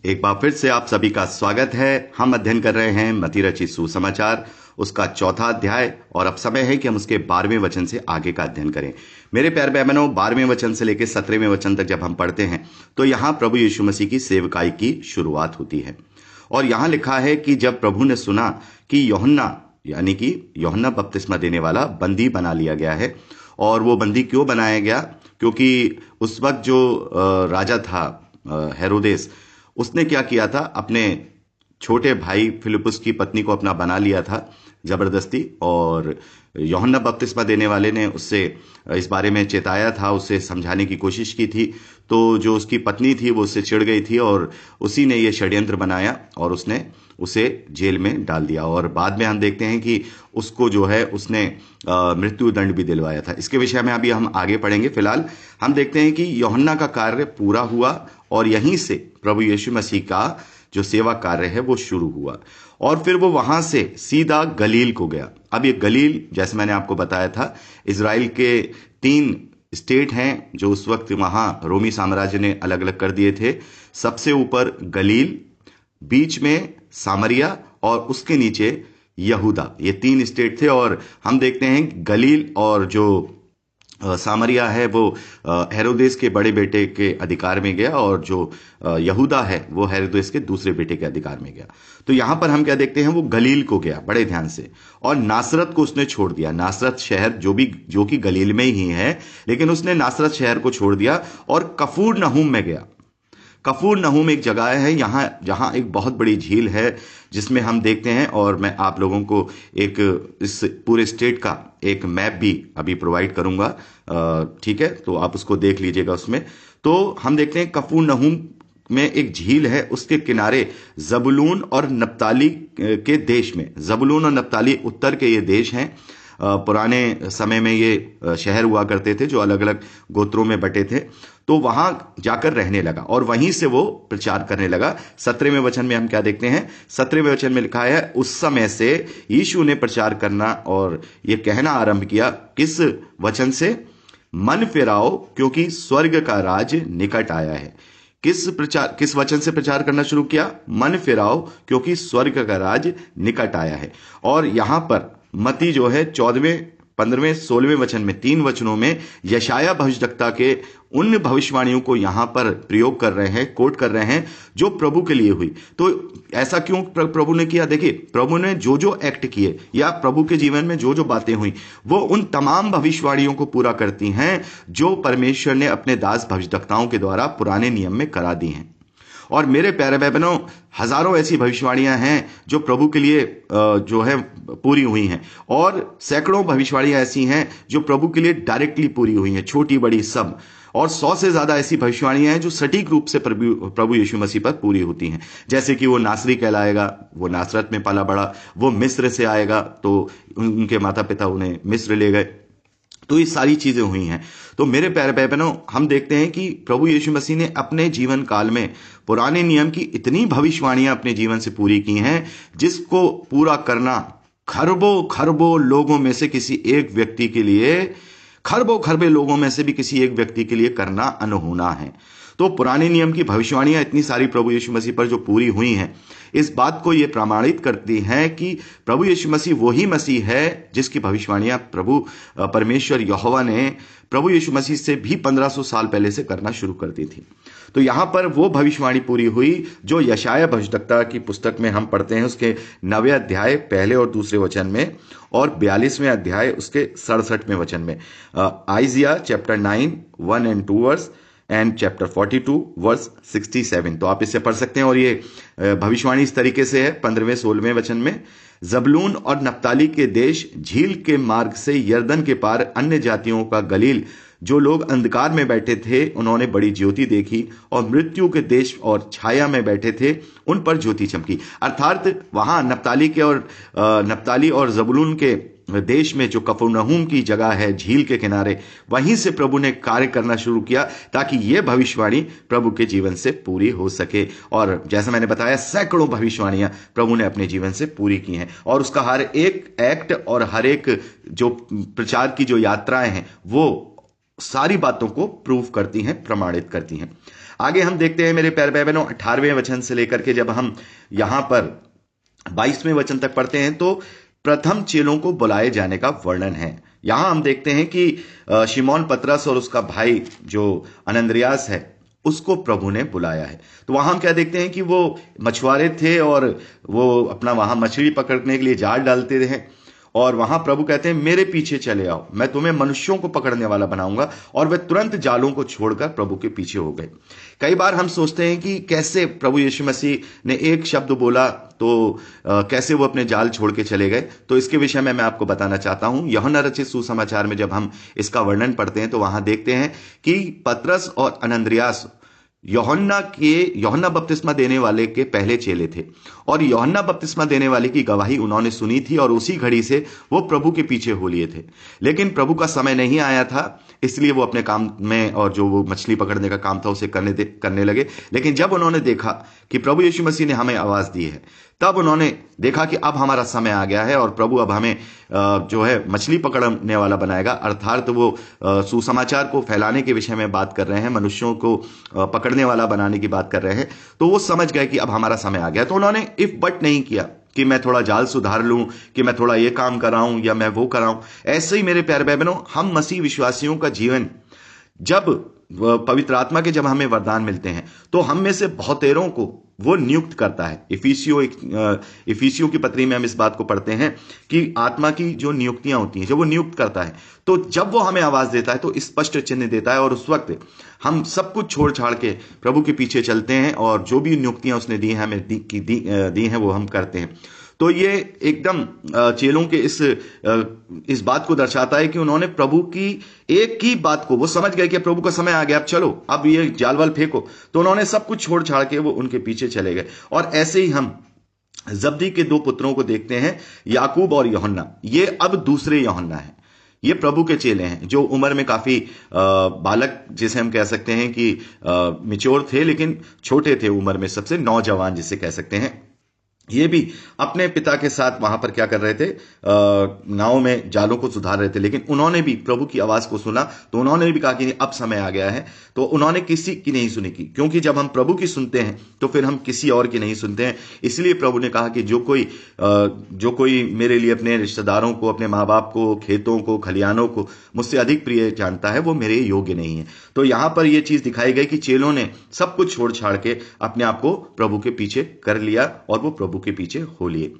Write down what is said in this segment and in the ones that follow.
एक बार फिर से आप सभी का स्वागत है। हम अध्ययन कर रहे हैं मती रचित सुसमाचार, उसका चौथा अध्याय, और अब समय है कि हम उसके 12वें वचन से आगे का अध्ययन करें। मेरे प्यारे भाई बहनों, 12वें वचन से लेकर 17वें वचन तक जब हम पढ़ते हैं तो यहाँ प्रभु यीशु मसीह की सेवकाई की शुरुआत होती है। और यहाँ लिखा है कि जब प्रभु ने सुना कि यूहन्ना यानी कि यूहन्ना बपतिस्मा देने वाला बंदी बना लिया गया है। और वो बंदी क्यों बनाया गया? क्योंकि उस वक्त जो राजा था हेरोदेस, उसने क्या किया था, अपने छोटे भाई फिलिपुस की पत्नी को अपना बना लिया था जबरदस्ती। और यूहन्ना बपतिस्मा देने वाले ने उससे इस बारे में चेताया था, उससे समझाने की कोशिश की थी। तो जो उसकी पत्नी थी वो उससे चिढ़ गई थी और उसी ने ये षड्यंत्र बनाया और उसने उसे जेल में डाल दिया। और बाद में हम देखते हैं कि उसको जो है उसने मृत्यु दंड भी दिलवाया था। इसके विषय में अभी हम आगे पढ़ेंगे। फिलहाल हम देखते हैं कि यूहन्ना का कार्य पूरा हुआ और यहीं से प्रभु यीशु मसीह का जो सेवा कार्य है वो शुरू हुआ। और फिर वो वहां से सीधा गलील को गया। अब ये गलील, जैसे मैंने आपको बताया था, इजराइल के 3 स्टेट हैं जो उस वक्त वहां रोमी साम्राज्य ने अलग अलग कर दिए थे। सबसे ऊपर गलील, बीच में सामरिया और उसके नीचे यहूदा, ये 3 स्टेट थे। और हम देखते हैं गलील और जो सामरिया है वो हेरोदेस के बड़े बेटे के अधिकार में गया, और जो यहूदा है वो हेरोदेस के दूसरे बेटे के अधिकार में गया। तो यहां पर हम क्या देखते हैं, वो गलील को गया बड़े ध्यान से, और नासरत को उसने छोड़ दिया। नासरत शहर जो कि गलील में ही है, लेकिन उसने नासरत शहर को छोड़ दिया और कफरनहूम में गया। कफरनहूम एक जगह है यहाँ जहाँ एक बहुत बड़ी झील है, जिसमें हम देखते हैं, और मैं आप लोगों को एक इस पूरे स्टेट का एक मैप भी अभी प्रोवाइड करूंगा, ठीक है, तो आप उसको देख लीजिएगा। उसमें तो हम देखते हैं कफरनहूम में एक झील है, उसके किनारे जबूलून और नप्ताली के देश में, जबूलून और नप्ताली उत्तर के ये देश हैं। पुराने समय में ये शहर हुआ करते थे जो अलग अलग गोत्रों में बटे थे। तो वहां जाकर रहने लगा और वहीं से वो प्रचार करने लगा। 17वें वचन में हम क्या देखते हैं? 17वें वचन में लिखा है, उस समय से यीशु ने प्रचार करना और ये कहना आरंभ किया। किस वचन से? मन फिराओ क्योंकि स्वर्ग का राज निकट आया है। किस वचन से प्रचार करना शुरू किया? मन फिराओ क्योंकि स्वर्ग का राज निकट आया है। और यहां पर मती जो है 14वें, 15वें, 16वें वचन में, 3 वचनों में यशाया भविष्यद्वक्ता के उन भविष्यवाणियों को यहां पर प्रयोग कर रहे हैं, कोट कर रहे हैं, जो प्रभु के लिए हुई। तो ऐसा क्यों प्रभु ने किया? देखिए, प्रभु ने जो जो एक्ट किए या प्रभु के जीवन में जो जो बातें हुई, वो उन तमाम भविष्यवाणियों को पूरा करती हैं जो परमेश्वर ने अपने दास भविष्यद्वक्ताओं के द्वारा पुराने नियम में करा दी हैं। और मेरे प्यारे भाई बहनों, हजारों ऐसी भविष्यवाणियां हैं जो प्रभु के लिए जो है पूरी हुई हैं, और सैकड़ों भविष्यवाणियां ऐसी हैं जो प्रभु के लिए डायरेक्टली पूरी हुई हैं, छोटी बड़ी सब। और 100 से ज्यादा ऐसी भविष्यवाणियां हैं जो सटीक रूप से प्रभु यीशु मसीह पर पूरी होती हैं। जैसे कि वो नासरी कहलाएगा, वो नासरत में पला बड़ा, वो मिस्र से आएगा तो उनके माता पिता उन्हें मिस्र ले गए। तो ये सारी चीजें हुई हैं। तो मेरे प्यारे भाई बहनों, हम देखते हैं कि प्रभु यीशु मसीह ने अपने जीवन काल में पुराने नियम की इतनी भविष्यवाणियां अपने जीवन से पूरी की हैं, जिसको पूरा करना खरबों खरबों लोगों में से किसी एक व्यक्ति के लिए, खरबों खरबे लोगों में से भी किसी एक व्यक्ति के लिए करना अनहोना है। तो पुराने नियम की भविष्यवाणियां इतनी सारी प्रभु यीशु मसीह पर जो पूरी हुई हैं, इस बात को ये प्रमाणित करती हैं कि प्रभु यीशु मसीह वही मसीह है जिसकी भविष्यवाणियां प्रभु परमेश्वर यहोवा ने प्रभु यीशु मसीह से भी 1500 साल पहले से करना शुरू कर दी थी। तो यहां पर वो भविष्यवाणी पूरी हुई जो यशाया भविष्यद्वक्ता की पुस्तक में हम पढ़ते हैं, उसके 9वें अध्याय पहले और दूसरे वचन में, और 42वें अध्याय उसके 67वें वचन में। Isaiah chapter 9 1 and 2 verse and chapter 42 verse 67। तो आप इसे पढ़ सकते हैं। और ये भविष्यवाणी इस तरीके से है 15वें 16वें वचन में, जबलून और नप्ताली के देश, झील के मार्ग से यरदन के पार अन्य जातियों का गलील, जो लोग अंधकार में बैठे थे उन्होंने बड़ी ज्योति देखी, और मृत्यु के देश और छाया में बैठे थे उन पर ज्योति चमकी। अर्थात वहां नप्ताली और जबूलून के देश में जो कफरनहूम की जगह है झील के किनारे, वहीं से प्रभु ने कार्य करना शुरू किया ताकि यह भविष्यवाणी प्रभु के जीवन से पूरी हो सके। और जैसा मैंने बताया, सैकड़ों भविष्यवाणियां प्रभु ने अपने जीवन से पूरी की हैं, और उसका हर एक एक्ट और हर एक जो प्रचार की जो यात्राएं हैं वो सारी बातों को प्रूव करती हैं, प्रमाणित करती हैं। आगे हम देखते हैं मेरे प्यारे भाई बहनों 18वें वचन से लेकर के जब हम यहां पर 22वें वचन तक पढ़ते हैं तो प्रथम चेलों को बुलाए जाने का वर्णन है। यहां हम देखते हैं कि शिमोन पतरस और उसका भाई जो अनंद्रियास है उसको प्रभु ने बुलाया है। तो वहां हम क्या देखते हैं कि वो मछुआरे थे और वो अपना वहां मछली पकड़ने के लिए जाल डालते रहे और वहां प्रभु कहते हैं मेरे पीछे चले आओ, मैं तुम्हें मनुष्यों को पकड़ने वाला बनाऊंगा। और वे तुरंत जालों को छोड़कर प्रभु के पीछे हो गए। कई बार हम सोचते हैं कि कैसे प्रभु यीशु मसीह ने एक शब्द बोला तो कैसे वो अपने जाल छोड़ के चले गए। तो इसके विषय में मैं आपको बताना चाहता हूं। यूहन्ना रचित सुसमाचार में जब हम इसका वर्णन पढ़ते हैं तो वहां देखते हैं कि पतरस और अनंद्रियास यूहन्ना बपतिस्मा देने वाले के पहले चेले थे और यूहन्ना बपतिस्मा देने वाले की गवाही उन्होंने सुनी थी और उसी घड़ी से वो प्रभु के पीछे हो लिए थे। लेकिन प्रभु का समय नहीं आया था, इसलिए वो अपने काम में और जो वो मछली पकड़ने का काम था उसे करने लगे। लेकिन जब उन्होंने देखा कि प्रभु यीशु मसीह ने हमें आवाज दी है, तब उन्होंने देखा कि अब हमारा समय आ गया है और प्रभु अब हमें जो है मछली पकड़ने वाला बनाएगा। अर्थात वो सुसमाचार को फैलाने के विषय में बात कर रहे हैं, मनुष्यों को पकड़ने वाला बनाने की बात कर रहे हैं। तो वो समझ गए कि अब हमारा समय आ गया। तो उन्होंने इफ बट नहीं किया कि मैं थोड़ा जाल सुधार लूं, कि मैं थोड़ा ये काम कराऊं या मैं वो कराऊं। ऐसे ही मेरे प्यारे भाई बहनों, हम मसीह विश्वासियों का जीवन जब पवित्र आत्मा के जब हमें वरदान मिलते हैं तो हम में से बहुतेरों को वो नियुक्त करता है। इफिसियों की पत्री में हम इस बात को पढ़ते हैं कि आत्मा की जो नियुक्तियां होती हैं जब वो नियुक्त करता है तो जब वो हमें आवाज देता है तो स्पष्ट चिन्ह देता है और उस वक्त हम सब कुछ छोड़ छाड़ के प्रभु के पीछे चलते हैं और जो भी नियुक्तियां उसने दी हैं हमें दी हैं वो हम करते हैं। तो ये एकदम चेलों के इस बात को दर्शाता है कि उन्होंने प्रभु की एक ही बात को वो समझ गए कि प्रभु का समय आ गया, अब चलो अब ये जाल वाल फेंको। तो उन्होंने सब कुछ छोड़ छाड़ के वो उनके पीछे चले गए। और ऐसे ही हम जब्दी के दो पुत्रों को देखते हैं, याकूब और यूहन्ना। ये अब दूसरे यूहन्ना है। ये प्रभु के चेले हैं जो उम्र में काफी बालक जिसे हम कह सकते हैं कि मिच्योर थे, लेकिन छोटे थे उम्र में, सबसे नौजवान जिसे कह सकते हैं। ये भी अपने पिता के साथ वहां पर क्या कर रहे थे, नाव में जालों को सुधार रहे थे। लेकिन उन्होंने भी प्रभु की आवाज को सुना तो उन्होंने भी कहा कि अब समय आ गया है। तो उन्होंने किसी की नहीं सुनी की, क्योंकि जब हम प्रभु की सुनते हैं तो फिर हम किसी और की नहीं सुनते हैं। इसलिए प्रभु ने कहा कि जो कोई मेरे लिए अपने रिश्तेदारों को, अपने माँ बाप को, खेतों को, खलियानों को मुझसे अधिक प्रिय जानता है, वो मेरे योग्य नहीं है। तो यहां पर यह चीज दिखाई गई कि चेलों ने सब कुछ छोड़ छाड़ के अपने आप को प्रभु के पीछे कर लिया और वो प्रभु के पीछे हो लिए।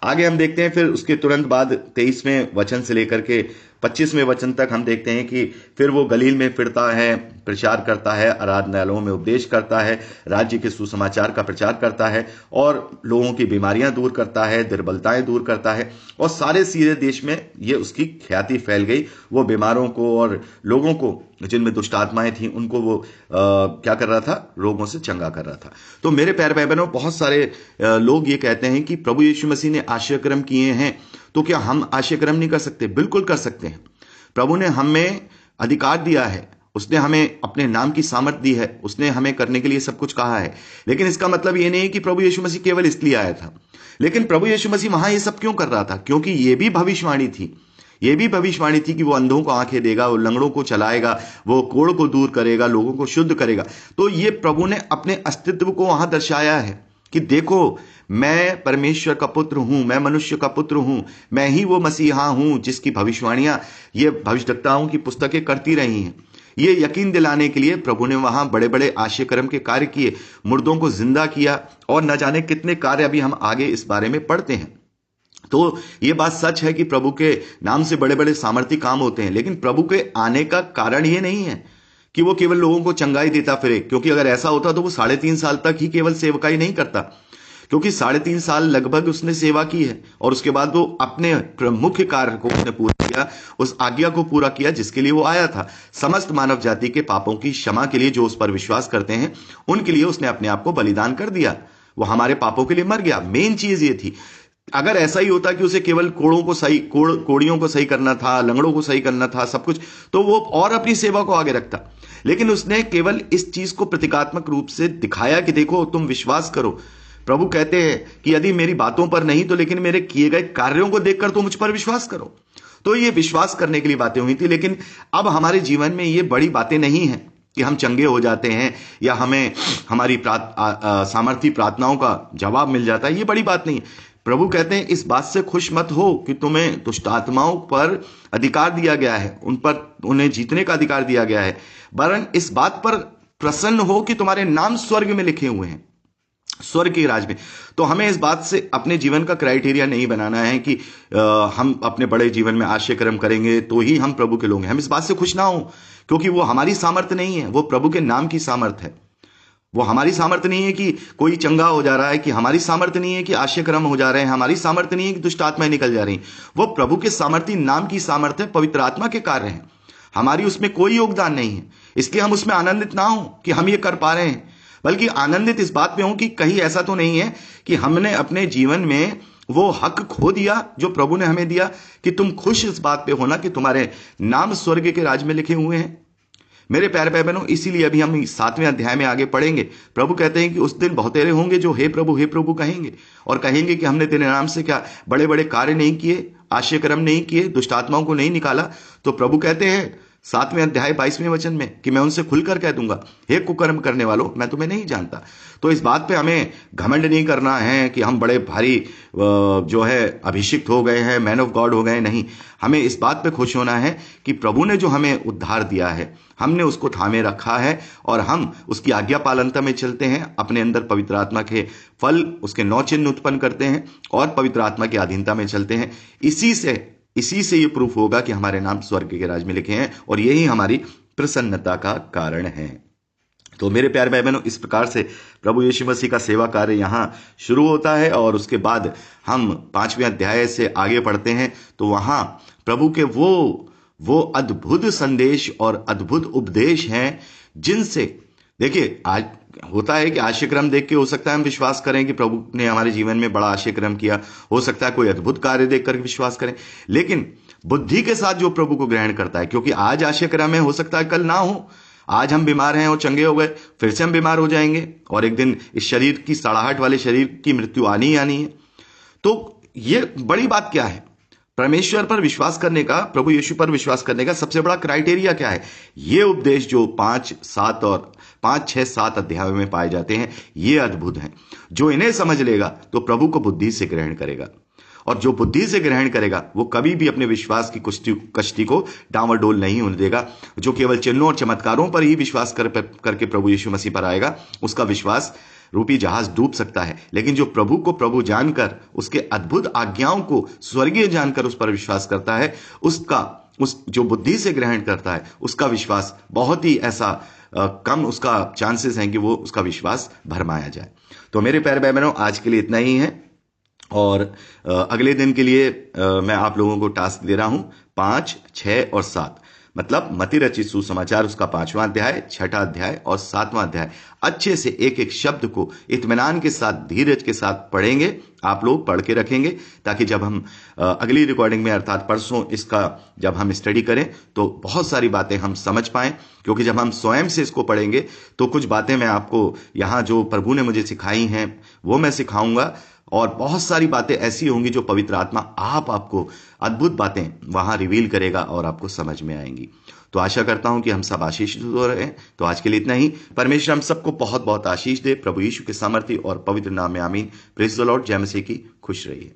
आगे हम देखते हैं फिर उसके तुरंत बाद 23वें वचन से लेकर के 25वें वचन तक हम देखते हैं कि फिर वो गलील में फिरता है, प्रचार करता है, आराधनालयों में उपदेश करता है, राज्य के सुसमाचार का प्रचार करता है और लोगों की बीमारियां दूर करता है, दुर्बलताएं दूर करता है। और सारे सीधे देश में ये उसकी ख्याति फैल गई। वो बीमारों को और लोगों को जिनमें दुष्ट आत्माएं थी उनको वो क्या कर रहा था, रोगों से चंगा कर रहा था। तो मेरे प्यारे भाई बहनों, बहुत सारे लोग ये कहते हैं कि प्रभु यीशु मसीह ने आश्चर्यक्रम किए हैं, तो क्या हम आश्चर्यक्रम नहीं कर सकते? बिल्कुल कर सकते हैं। प्रभु ने हमें अधिकार दिया है, उसने हमें अपने नाम की सामर्थ दी है, उसने हमें करने के लिए सब कुछ कहा है। लेकिन इसका मतलब ये नहीं है कि प्रभु यीशु मसीह केवल इसलिए आया था। लेकिन प्रभु यीशु मसीह वहां ये सब क्यों कर रहा था? क्योंकि ये भी भविष्यवाणी थी। ये भी भविष्यवाणी थी कि वो अंधों को आंखें देगा, वो लंगड़ों को चलाएगा, वो कोढ़ को दूर करेगा, लोगों को शुद्ध करेगा। तो ये प्रभु ने अपने अस्तित्व को वहां दर्शाया है कि देखो, मैं परमेश्वर का पुत्र हूं, मैं मनुष्य का पुत्र हूं, मैं ही वो मसीहा हूं जिसकी भविष्यवाणियां ये भविष्यवक्ताओं की पुस्तकें करती रही हैं। ये यकीन दिलाने के लिए प्रभु ने वहां बड़े बड़े आश्चर्यक्रम के कार्य किए, मुर्दों को जिंदा किया और न जाने कितने कार्य अभी हम आगे इस बारे में पढ़ते हैं। तो ये बात सच है कि प्रभु के नाम से बड़े बड़े सामर्थ्य काम होते हैं। लेकिन प्रभु के आने का कारण ये नहीं है कि वो केवल लोगों को चंगाई देता फिरे, क्योंकि अगर ऐसा होता तो वो 3.5 साल तक ही केवल सेवकाई नहीं करता, क्योंकि 3.5 साल लगभग उसने सेवा की है और उसके बाद वो अपने मुख्य कार्य को उसने पूरा किया, उस आज्ञा को पूरा किया जिसके लिए वो आया था। समस्त मानव जाति के पापों की क्षमा के लिए जो उस पर विश्वास करते हैं उनके लिए उसने अपने आप को बलिदान कर दिया। वो हमारे पापों के लिए मर गया। मेन चीज ये थी। अगर ऐसा ही होता कि उसे केवल कोड़ियों को सही करना था, लंगड़ों को सही करना था, सब कुछ, तो वो और अपनी सेवा को आगे रखता। लेकिन उसने केवल इस चीज को प्रतीकात्मक रूप से दिखाया कि देखो, तुम विश्वास करो। प्रभु कहते हैं कि यदि मेरी बातों पर नहीं तो लेकिन मेरे किए गए कार्यों को देखकर तो मुझ पर विश्वास करो। तो ये विश्वास करने के लिए बातें हुई थी। लेकिन अब हमारे जीवन में ये बड़ी बातें नहीं हैं। कि हम चंगे हो जाते हैं या हमें हमारी सामर्थी प्रार्थनाओं का जवाब मिल जाता है, ये बड़ी बात नहीं है। प्रभु कहते हैं इस बात से खुश मत हो कि तुम्हें दुष्ट आत्माओं पर अधिकार दिया गया है, उन पर उन्हें जीतने का अधिकार दिया गया है, वरन इस बात पर प्रसन्न हो कि तुम्हारे नाम स्वर्ग में लिखे हुए हैं, स्वर्ग के राज में। तो हमें इस बात से अपने जीवन का क्राइटेरिया नहीं बनाना है कि हम अपने बड़े जीवन में आशय कर्म करेंगे तो ही हम प्रभु के लोग हैं। हम इस बात से खुश ना हो, क्योंकि वो हमारी सामर्थ्य नहीं है, वो प्रभु के नाम की सामर्थ्य है। वो हमारी सामर्थ्य नहीं है कि कोई चंगा हो जा रहा है, कि हमारी सामर्थ्य नहीं है कि आशय कर्म हो जा रहे हैं, हमारी सामर्थ्य नहीं है कि दुष्ट आत्माएं निकल जा रही हैं। वो प्रभु के सामर्थ्य नाम की सामर्थ्य पवित्र आत्मा के कार्य हैं, हमारी उसमें कोई योगदान नहीं है। इसलिए हम उसमें आनंदित ना हो कि हम ये कर पा रहे हैं, बल्कि आनंदित इस बात में हो कि कहीं ऐसा तो नहीं है कि हमने अपने जीवन में वो हक खो दिया जो प्रभु ने हमें दिया, कि तुम खुश इस बात पे होना कि तुम्हारे नाम स्वर्ग के राज में लिखे हुए हैं। मेरे प्यारे भाई बहनों, इसीलिए अभी हम 7वें अध्याय में आगे पढ़ेंगे। प्रभु कहते हैं कि उस दिन बहुतेरे होंगे जो हे प्रभु कहेंगे, और कहेंगे कि हमने तेरे नाम से क्या बड़े बड़े कार्य नहीं किए, आशय कर्म नहीं किए, दुष्ट आत्माओं को नहीं निकाला। तो प्रभु कहते हैं 7वें अध्याय 22वें वचन में कि मैं उनसे खुलकर कह दूंगा, हे कुकर्म करने वालों, मैं तुम्हें नहीं जानता। तो इस बात पे हमें घमंड नहीं करना है कि हम बड़े भारी जो है अभिषिक्त हो गए हैं, मैन ऑफ गॉड हो गए। नहीं, हमें इस बात पे खुश होना है कि प्रभु ने जो हमें उद्धार दिया है, हमने उसको थामे रखा है और हम उसकी आज्ञा पालनता में चलते हैं, अपने अंदर पवित्र आत्मा के फल, उसके 9 चिन्ह उत्पन्न करते हैं और पवित्र आत्मा की अधीनता में चलते हैं। इसी से ये प्रूफ होगा कि हमारे नाम स्वर्ग के राज में लिखे हैं, और यही हमारी प्रसन्नता का कारण है। तो मेरे प्यारे भाई बहनों, इस प्रकार से प्रभु यीशु मसीह का सेवा कार्य यहां शुरू होता है, और उसके बाद हम 5वें अध्याय से आगे पढ़ते हैं तो वहां प्रभु के वो अद्भुत संदेश और अद्भुत उपदेश हैं, जिनसे देखिए आज होता है कि आशय क्रम देख के हो सकता है हम विश्वास करें कि प्रभु ने हमारे जीवन में बड़ा आशय क्रम किया, हो सकता है कोई अद्भुत कार्य देख कर विश्वास करें, लेकिन बुद्धि के साथ जो प्रभु को ग्रहण करता है, क्योंकि आज आशय क्रम है, हो सकता है कल ना हो। आज हम बीमार हैं और चंगे हो गए, फिर से हम बीमार हो जाएंगे, और एक दिन इस शरीर की सड़ाहट वाले शरीर की मृत्यु आनी ही आनी है। तो ये बड़ी बात क्या है? परमेश्वर पर विश्वास करने का, प्रभु यीशु पर विश्वास करने का सबसे बड़ा क्राइटेरिया क्या है? ये उपदेश जो 5, 6, 7 अध्यायों में पाए जाते हैं, ये अद्भुत हैं। जो इन्हें समझ लेगा तो प्रभु को बुद्धि से ग्रहण करेगा, और जो बुद्धि से ग्रहण करेगा वो कभी भी अपने विश्वास की कश्ती को डांवाडोल नहीं होने देगा। जो केवल चिन्हों और चमत्कारों पर ही विश्वास करके प्रभु यीशु मसीह पर आएगा, उसका विश्वास रूपी जहाज डूब सकता है। लेकिन जो प्रभु को प्रभु जानकर, उसके अद्भुत आज्ञाओं को स्वर्गीय जानकर उस पर विश्वास करता है, जो बुद्धि से ग्रहण करता है, उसका विश्वास बहुत ही ऐसा कम उसका चांसेस हैं कि वो उसका विश्वास भरमाया जाए। तो मेरे प्यारे भाई बहनों, आज के लिए इतना ही है, और अगले दिन के लिए मैं आप लोगों को टास्क दे रहा हूं 5, 6 और 7, मतलब मती रचित सुसमाचार उसका 5वां अध्याय, 6ठा अध्याय और 7वां अध्याय अच्छे से एक एक शब्द को इत्मीनान के साथ, धीरज के साथ पढ़ेंगे। आप लोग पढ़ के रखेंगे, ताकि जब हम अगली रिकॉर्डिंग में, अर्थात परसों, इसका जब हम स्टडी करें तो बहुत सारी बातें हम समझ पाएं। क्योंकि जब हम स्वयं से इसको पढ़ेंगे तो कुछ बातें मैं आपको यहाँ जो प्रभु ने मुझे सिखाई हैं वो मैं सिखाऊंगा, और बहुत सारी बातें ऐसी होंगी जो पवित्र आत्मा आपको अद्भुत बातें वहां रिवील करेगा और आपको समझ में आएंगी। तो आशा करता हूं कि हम सब आशीषित हो रहे हैं। तो आज के लिए इतना ही। परमेश्वर हम सबको बहुत बहुत आशीष दे। प्रभु यीशु के सामर्थ्य और पवित्र नाम में आमीन। Praise the Lord. जय मसीह की। खुश रहिए।